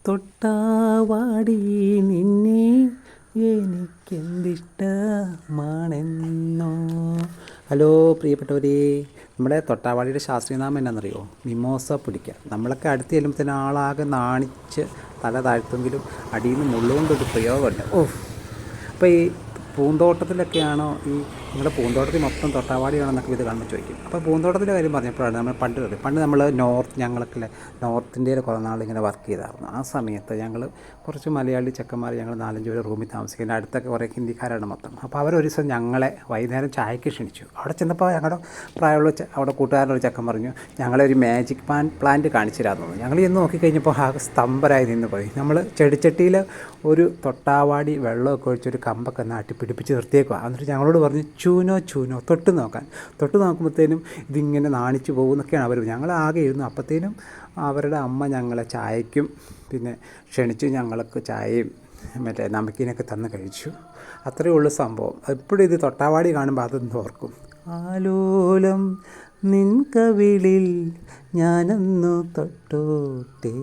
തൊട്ടാവാടി നിന്നെ എനിക്കെന്തിഷ്ടമാണെന്നോ. ഹലോ പ്രിയപ്പെട്ടവരെ, നമ്മുടെ തൊട്ടാവാടിയുടെ ശാസ്ത്രീയനാമം എന്നാണെന്നറിയോ? മിമോസ പുടിക്ക. നമ്മളൊക്കെ അടുത്ത് ചെല്ലുമ്പോഴത്തേന് ആളാകെ നാണിച്ച് തല താഴ്ത്തുമെങ്കിലും അടിയിൽ നിന്ന് മുള്ളുകൊണ്ടൊരു പ്രയോഗമുണ്ട്. അപ്പോൾ ഈ പൂന്തോട്ടത്തിലൊക്കെയാണോ നിങ്ങളുടെ പൂന്തോട്ടത്തിൽ മൊത്തം തൊട്ടാവാടിയാണെന്നൊക്കെ ഇത് കാണുമ്പോൾ ചോദിക്കും. അപ്പോൾ പൂന്തോട്ടത്തിൻ്റെ കാര്യം പറഞ്ഞപ്പോഴാണ് നമ്മൾ പണ്ട് നമ്മൾ ഞങ്ങളൊക്കെ നോർത്ത് ഇന്ത്യയിൽ കുറേ നാളിങ്ങനെ വർക്ക് ചെയ്തായിരുന്നു. ആ സമയത്ത് ഞങ്ങൾ കുറച്ച് മലയാളി ചെക്കന്മാർ, ഞങ്ങൾ 4-5 പേര് റൂമിൽ താമസിക്കുന്നത്. അടുത്തൊക്കെ കുറേ ഹിന്ദിക്കാരാണ് മൊത്തം. അപ്പോൾ അവരൊരു ദിവസം ഞങ്ങളെ വൈകുന്നേരം ചായക്ക് ക്ഷണിച്ചു. അവിടെ ചെന്നപ്പോൾ ഞങ്ങളുടെ പ്രായമുള്ള അവിടെ കൂട്ടുകാരനൊരു ചെക്കൻ പറഞ്ഞു, ഞങ്ങളെ ഒരു മാജിക് പ്ലാന്റ് കാണിച്ചു തരാമെന്ന്. ഞങ്ങൾ ചെന്ന് നോക്കിക്കഴിഞ്ഞപ്പോൾ ആകെ സ്തംഭരായി നിന്ന് പോയി. നമ്മൾ ചെടിച്ചട്ടിയിൽ ഒരു തൊട്ടാവാടി വെള്ളമൊക്കെ ഒഴിച്ചൊരു കമ്പൊക്കെ നാട്ടി പിടിപ്പിച്ച് നിർത്തിയേക്കുക. എന്നിട്ട് ഞങ്ങളോട് പറഞ്ഞു ചൂനോ തൊട്ട് നോക്കുമ്പോഴത്തേനും ഇതിങ്ങനെ നാണിച്ചു പോകുമെന്നൊക്കെയാണ് അവർ. ഞങ്ങളാകെ ഇരുന്നു. അപ്പോഴത്തേനും അവരുടെ അമ്മ ഞങ്ങളെ ചായയ്ക്കും പിന്നെ ക്ഷണിച്ച് ഞങ്ങൾക്ക് ചായയും മറ്റേ നമക്കീനൊക്കെ തന്ന് കഴിച്ചു. അത്രയേ ഉള്ളൂ സംഭവം. എപ്പോഴും ഇത് തൊട്ടാവാടി കാണുമ്പോൾ അതൊന്ന് ഓർക്കും. ആലോലം നിൻ കവിളിൽ ഞാനൊന്നു തൊട്ടോട്ടേ.